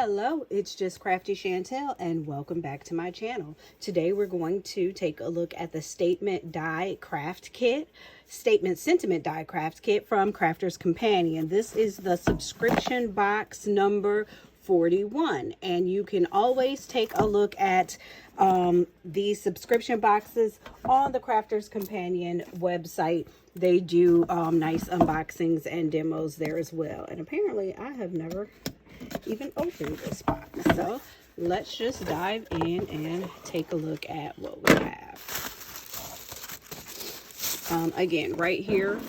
Hello, it's just Crafty Chantel and welcome back to my channel. Today we're going to take a look at the Statement Sentiment Die Craft Kit from Crafter's Companion. This is the subscription box number 41, and you can always take a look at these subscription boxes on the Crafter's Companion website. They do nice unboxings and demos there as well, and apparently I have never even opened this box. So let's just dive in and take a look at what we have. Again, right here,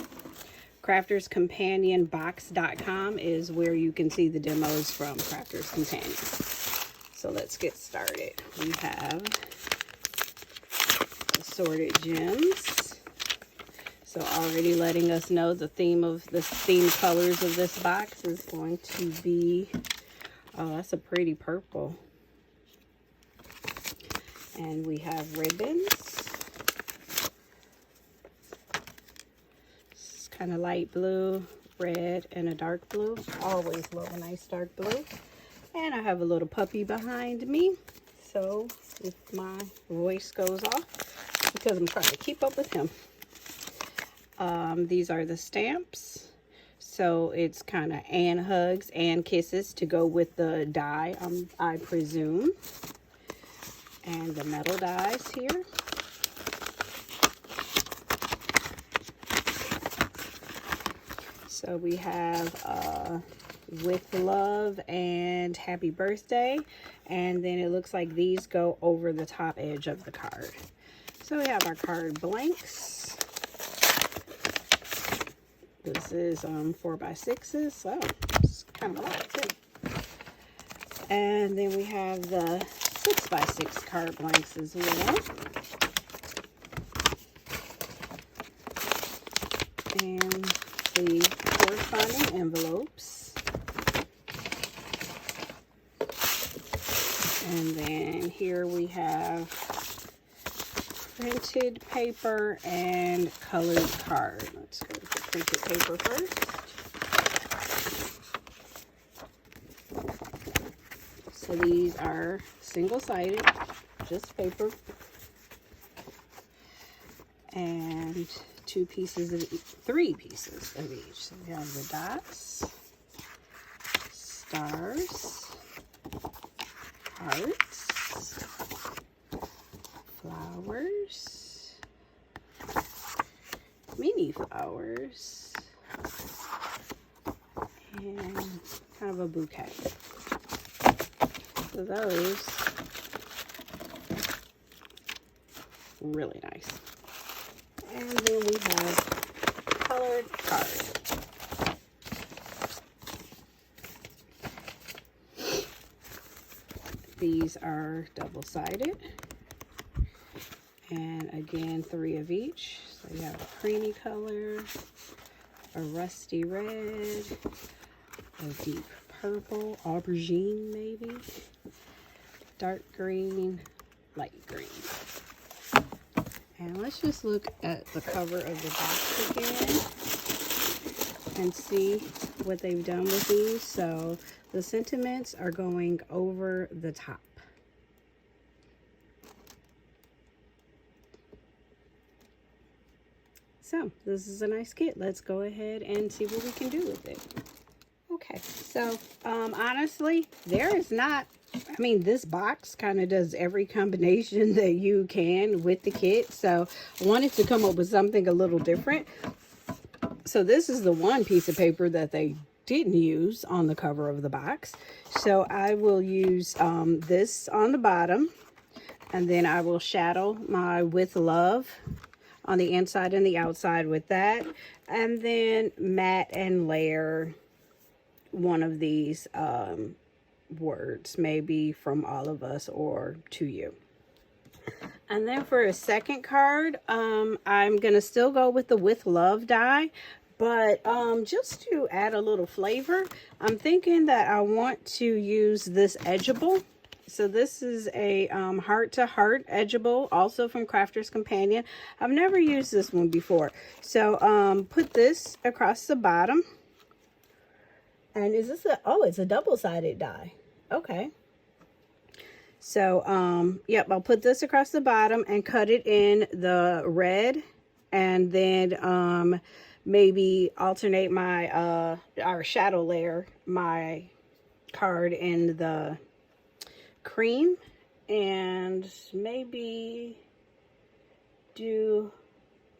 crafterscompanionbox.com is where you can see the demos from Crafter's Companion. So let's get started. We have assorted gems. So already letting us know the theme colors of this box is going to be, oh, that's a pretty purple. And we have ribbons. It's kind of light blue, red, and a dark blue. Always love a nice dark blue. And I have a little puppy behind me. So if my voice goes off, because I'm trying to keep up with him. These are the stamps. So it's kind of and hugs and kisses to go with the die, I presume. And the metal dies here. So we have with love and happy birthday. And then it looks like these go over the top edge of the card. So we have our card blanks. This is 4x6s, so it's kind of a lot too. And then we have the 6x6 card blanks as well. And the corresponding envelopes. And then here we have printed paper and colored card. Let's go with the printed paper first. So these are single-sided, just paper, and three pieces of each. So we have the dots, stars, hearts, flowers, mini flowers, and kind of a bouquet. So those, really nice. And then we have colored cards. These are double-sided. And again, 3 of each. So you have a creamy color, a rusty red, a deep purple, aubergine maybe, dark green, light green. And let's just look at the cover of the box again and see what they've done with these. So the sentiments are going over the top. So this is a nice kit. Let's go ahead and see what we can do with it. Okay, so honestly, there is not, I mean, this box kind of does every combination that you can with the kit. So I wanted to come up with something a little different. So this is the one piece of paper that they didn't use on the cover of the box. So I will use this on the bottom, and then I will shadow my With Love on the inside and the outside with that, and then matte and layer one of these words, maybe from all of us or to you. And then for a second card, I'm gonna still go with the With Love die, but just to add a little flavor, I'm thinking that I want to use this edgeable. So this is a heart-to-heart edgeable, also from Crafter's Companion. I've never used this one before. So put this across the bottom. And is this a, oh, it's a double-sided die. Okay. So, yep, I'll put this across the bottom and cut it in the red, and then maybe alternate my our shadow layer, my card in the cream, and maybe do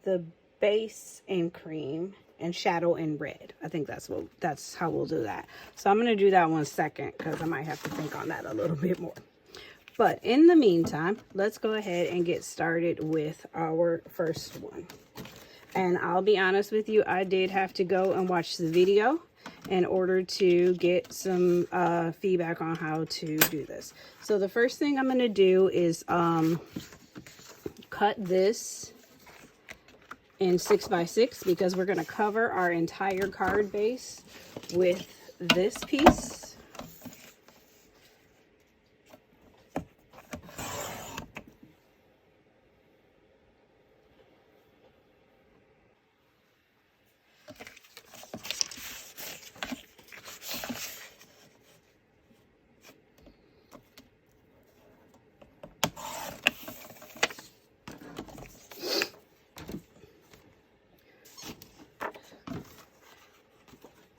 the base in cream and shadow in red. I think that's how we'll do that. So I'm going to do that one second because I might have to think on that a little bit more. But in the meantime, let's go ahead and get started with our first one. And I'll be honest with you, I did have to go and watch the video in order to get some feedback on how to do this. So the first thing I'm going to do is cut this in 6x6 because we're going to cover our entire card base with this piece.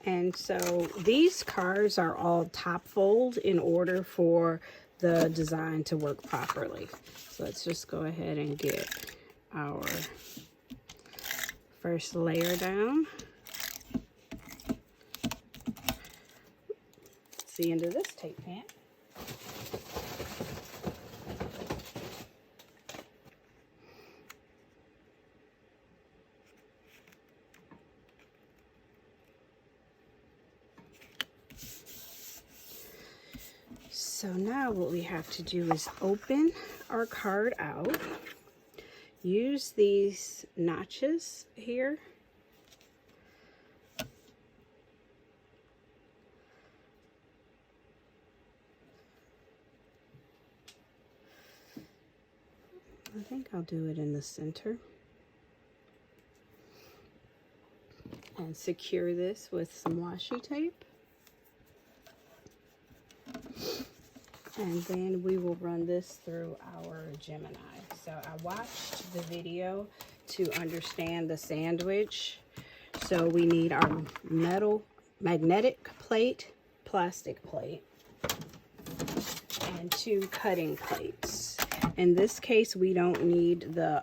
And so these cards are all top fold in order for the design to work properly. So let's just go ahead and get our first layer down. That's the end of this tape pan. So now what we have to do is open our card out, use these notches here, I think I'll do it in the center, and secure this with some washi tape. And then we will run this through our Gemini. So I watched the video to understand the sandwich. So we need our metal magnetic plate, plastic plate, and 2 cutting plates. In this case, we don't need the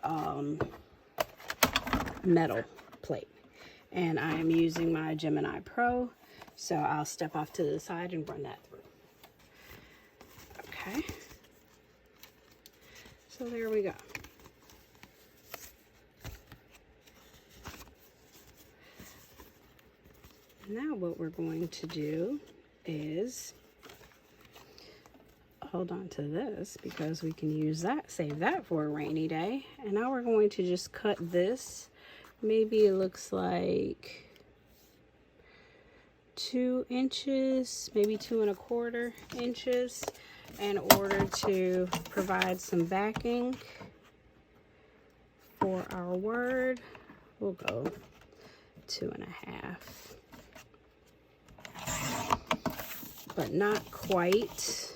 metal plate. And I am using my Gemini Pro, so I'll step off to the side and run that through. Okay, so there we go. Now what we're going to do is hold on to this because we can use that, save that for a rainy day. And now we're going to just cut this. Maybe it looks like 2 inches, maybe 2 1/4 inches. In order to provide some backing for our word, we'll go 2 1/2, but not quite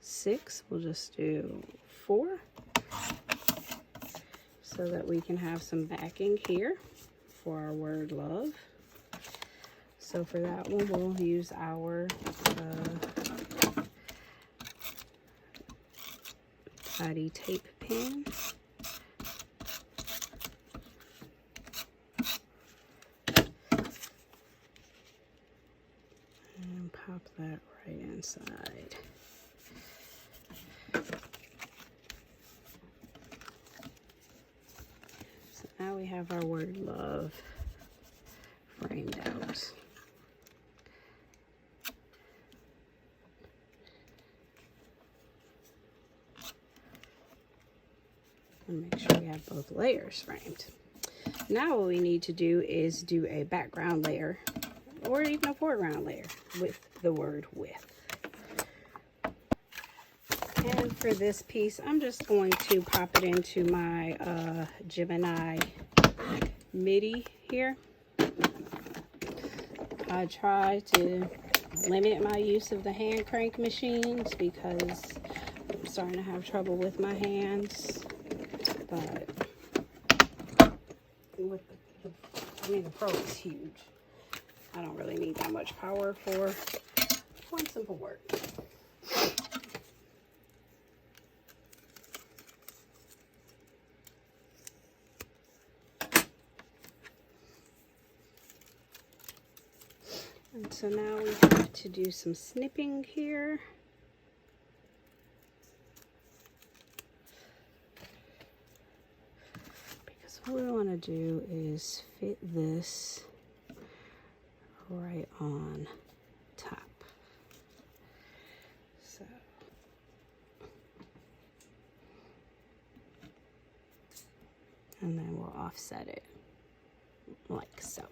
6. We'll just do 4 so that we can have some backing here for our word love. So for that one, we'll use our tidy tape pin. And pop that right inside. So now we have our word love framed out. And make sure we have both layers framed. Now what we need to do is do a background layer or even a foreground layer with the word with. And for this piece, I'm just going to pop it into my Gemini MIDI here. I try to limit my use of the hand crank machines because I'm starting to have trouble with my hands. But with the Pro is huge. I don't really need that much power for one simple work. And so now we have to do some snipping here. Because what we want to do is fit this right on top. So and then we'll offset it like so.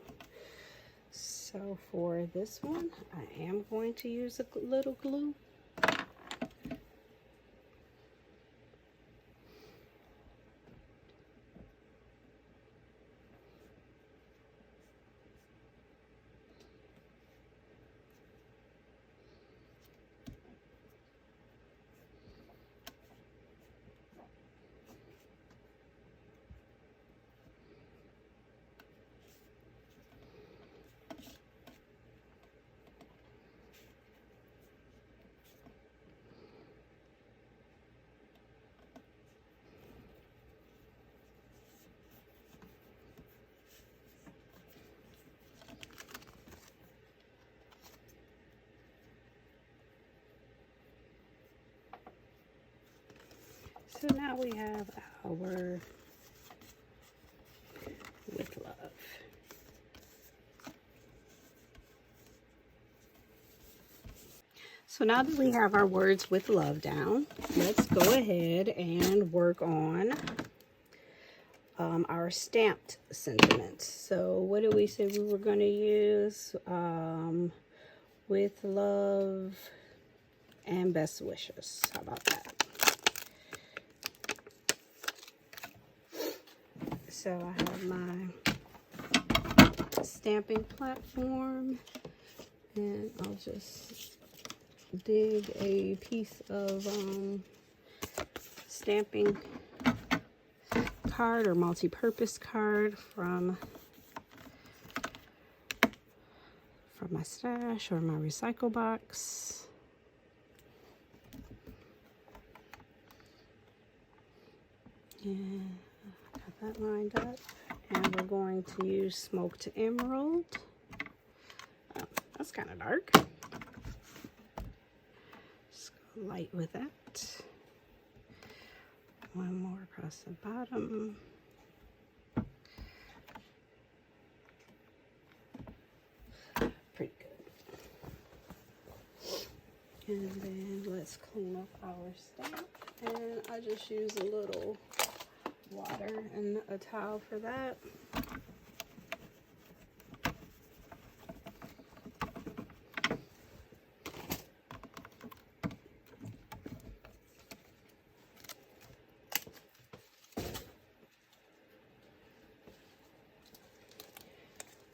So for this one, I am going to use a little glue. So now we have our with love. So now that we have our words with love down, let's go ahead and work on our stamped sentiments. So what did we say we were going to use? With love and best wishes. How about that? So I have my stamping platform, and I'll just dig a piece of stamping card or multi-purpose card from my stash or my recycle box. And that lined up, and we're going to use smoked emerald. Oh, that's kind of dark. Just go light with that. One more across the bottom. Pretty good. And then let's clean up our stamp. And I just use a little water and a towel for that.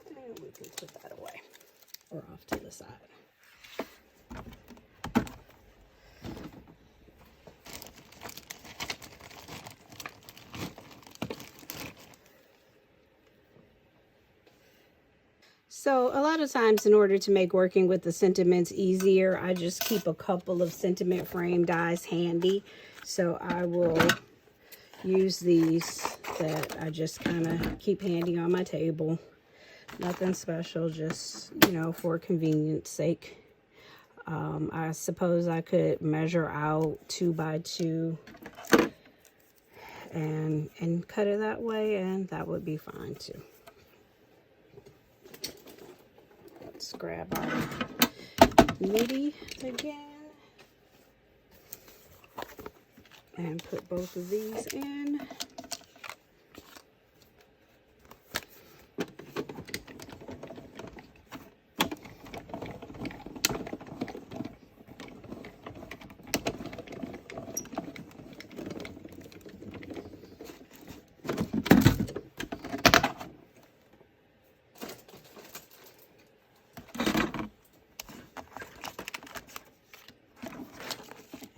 And we can put that away or off to the side. So a lot of times, in order to make working with the sentiments easier, I just keep a couple of sentiment frame dies handy. So I will use these that I just kind of keep handy on my table. Nothing special, just, you know, for convenience sake. I suppose I could measure out 2 by 2 and cut it that way, and that would be fine too. Let's grab our nitty again and put both of these in.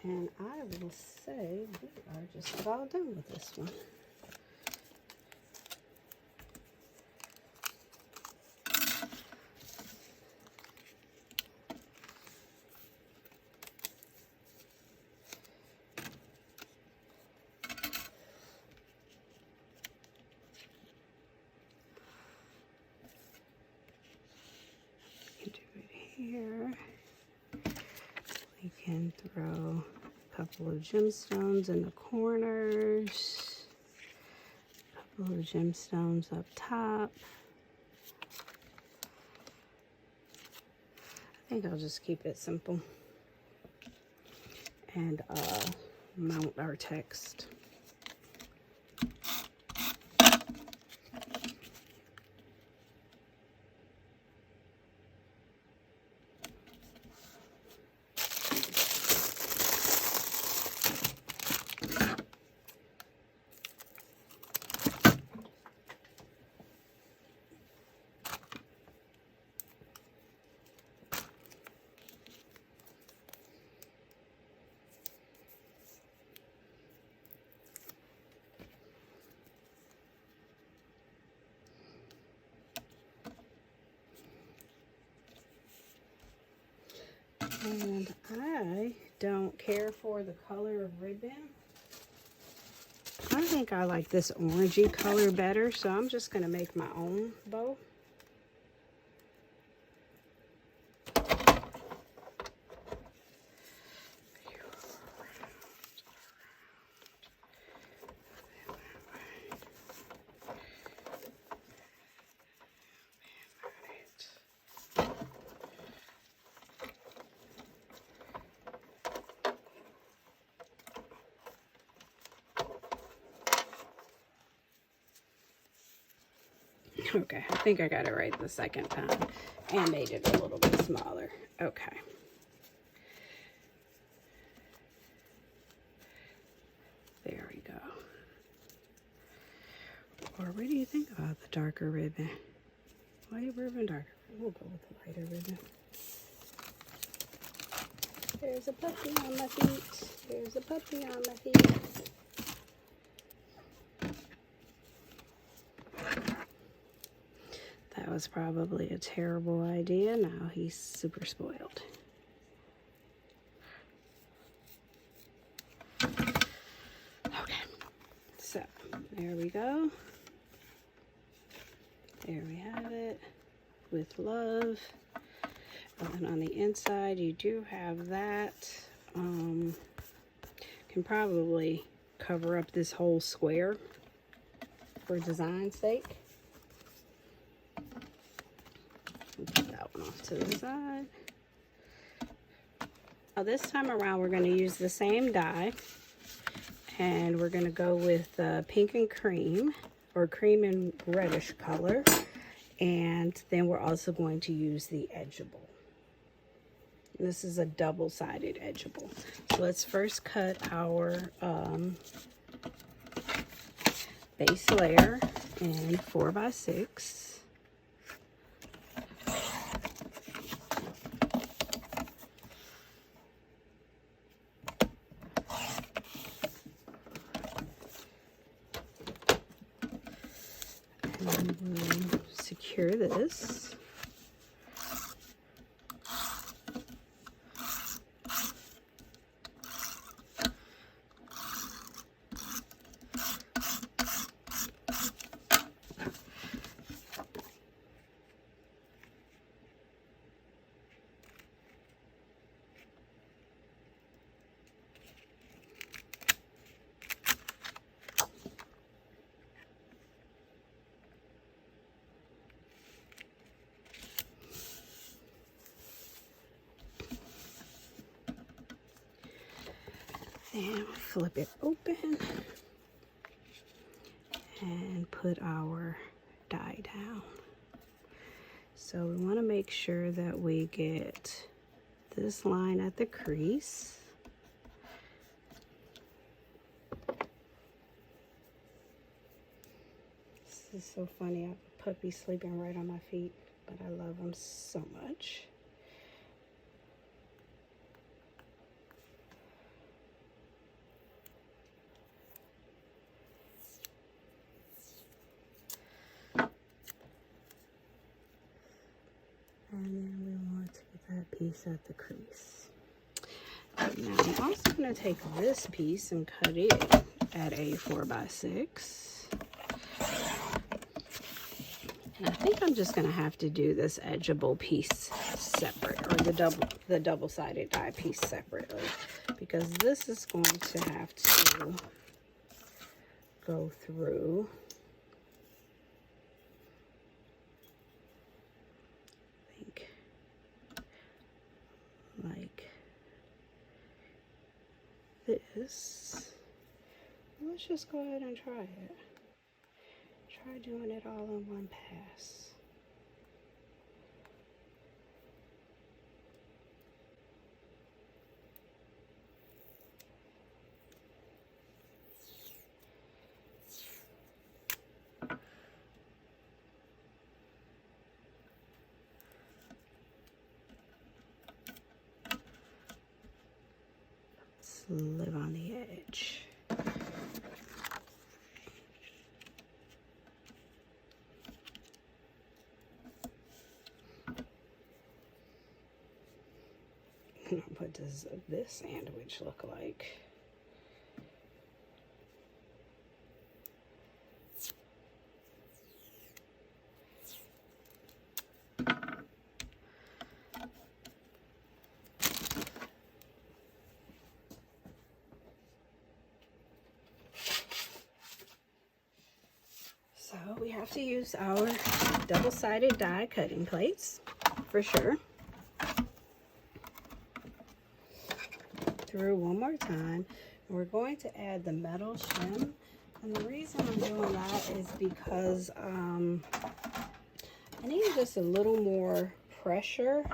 And I will say we are just about done with this one. You can do it here. We can throw a couple of gemstones in the corners, a couple of gemstones up top. I think I'll just keep it simple and mount our text. And I don't care for the color of ribbon. I think I like this orangey color better, so I'm just going to make my own bow. Okay, I think I got it right the second time and made it a little bit smaller. Okay. There we go. Or what do you think about the darker ribbon? Light ribbon, darker ribbon. We'll go with the lighter ribbon. There's a puppy on my feet. There's a puppy on my feet. That was probably a terrible idea. Now he's super spoiled. Okay, so there we go. There we have it. With love. And on the inside, you do have that. Can probably cover up this whole square for design's sake. Put that one off to the side. Now this time around, we're going to use the same die, and we're going to go with pink and cream, or cream and reddish color, and then we're also going to use the edgeable. This is a double-sided edgeable. So let's first cut our base layer in 4x6. And we'll secure this. And flip it open and put our die down. So we want to make sure that we get this line at the crease. This is so funny. I have a puppy sleeping right on my feet, but I love him so much. piece at the crease. Now I'm also going to take this piece and cut it at a 4x6. And I think I'm just going to have to do this edgeable piece separate, or the double-sided die piece separately, because this is going to have to go through like this. Let's just go ahead and try it. Try doing it all in one pass. Live on the edge. What does this sandwich look like? So we have to use our double-sided die cutting plates for sure. Through one more time. We're going to add the metal shim, and the reason I'm doing that is because I need just a little more pressure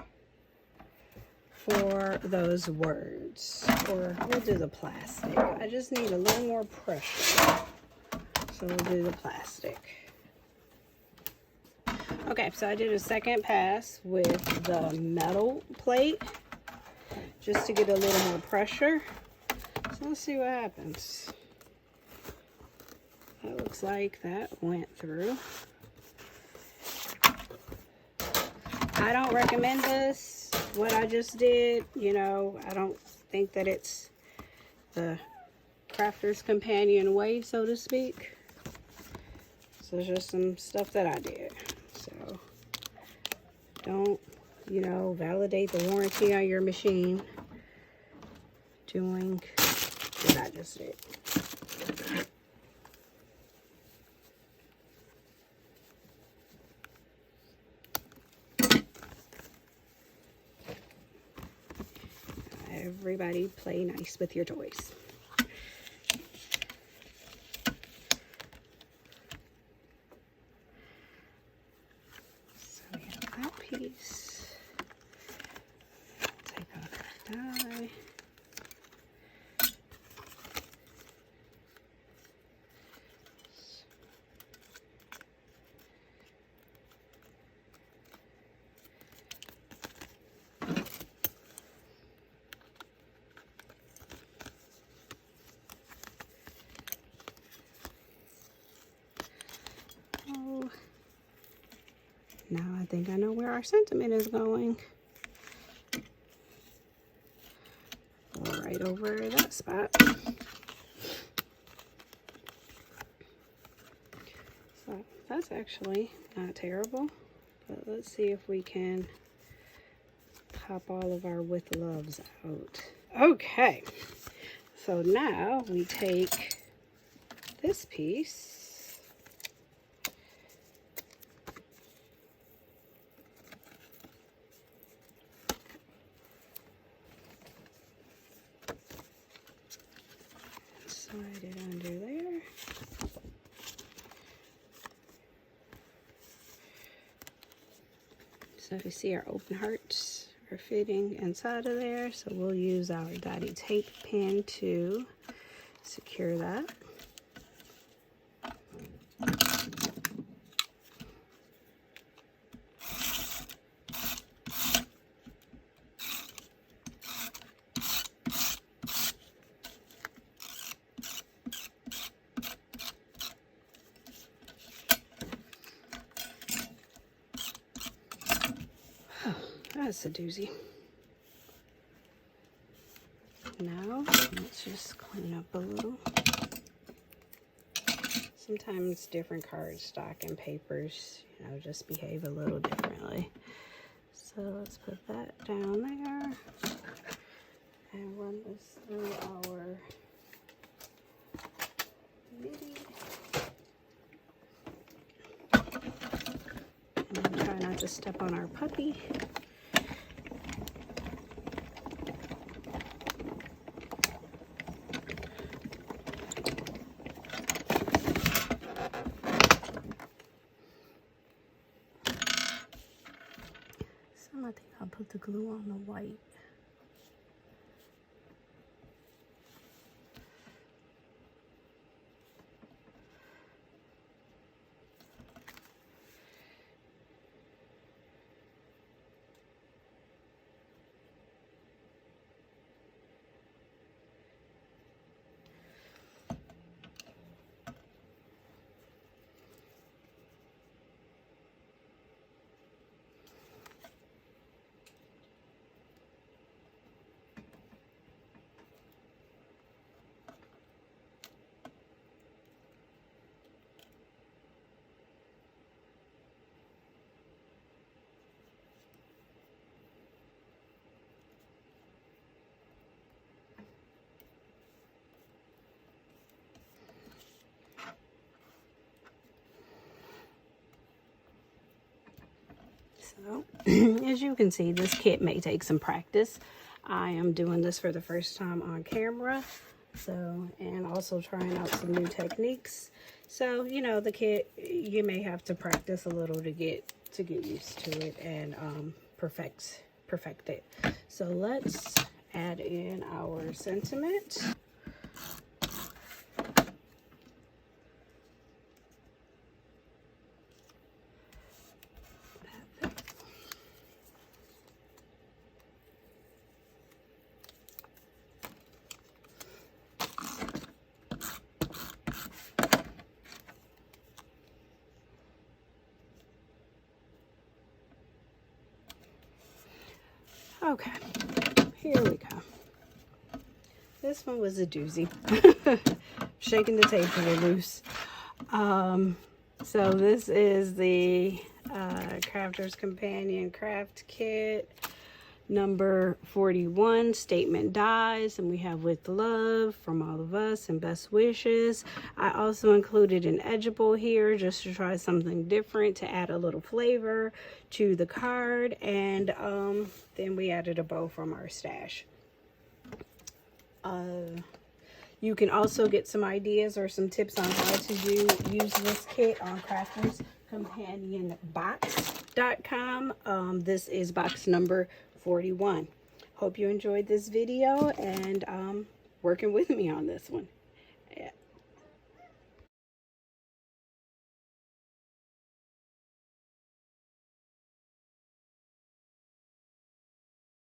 for those words, or we'll do the plastic. I just need a little more pressure. So we'll do the plastic. Okay, so I did a second pass with the metal plate just to get a little more pressure. So let's see what happens. That looks like that went through. I don't recommend this, what I just did. You know, I don't think that it's the crafter's companion way, so to speak. So it's just some stuff that I did. So don't, you know, validate the warranty on your machine doing what I just did. Everybody play nice with your toys. So we have that piece. Take out that die. Now I think I know where our sentiment is going. Right over that spot. So that's actually not terrible. But let's see if we can pop all of our with loves out. Okay. So now we take this piece. Slide it under there. So you see our open hearts are fitting inside of there. So we'll use our dotty tape pin to secure that. That's a doozy. Now, let's just clean up a little. Sometimes different cardstock and papers, you know, just behave a little differently. So let's put that down there and run this through our MIDI. And try not to step on our puppy. I think I'll put the glue on the white. So, as you can see, this kit may take some practice. I am doing this for the first time on camera, so, and also trying out some new techniques. So, you know, the kit, you may have to practice a little to get used to it and perfect it. So let's add in our sentiment. Okay, here we go. This one was a doozy. Shaking the table loose. So this is the Crafter's Companion Craft Kit number 41, Statement Dies, and we have With Love from all of us and Best Wishes. I also included an edgeable here just to try something different to add a little flavor to the card, and then we added a bow from our stash. You can also get some ideas or some tips on how to use this kit on crafterscompanionbox.com. This is box number 41. Hope you enjoyed this video and working with me on this one.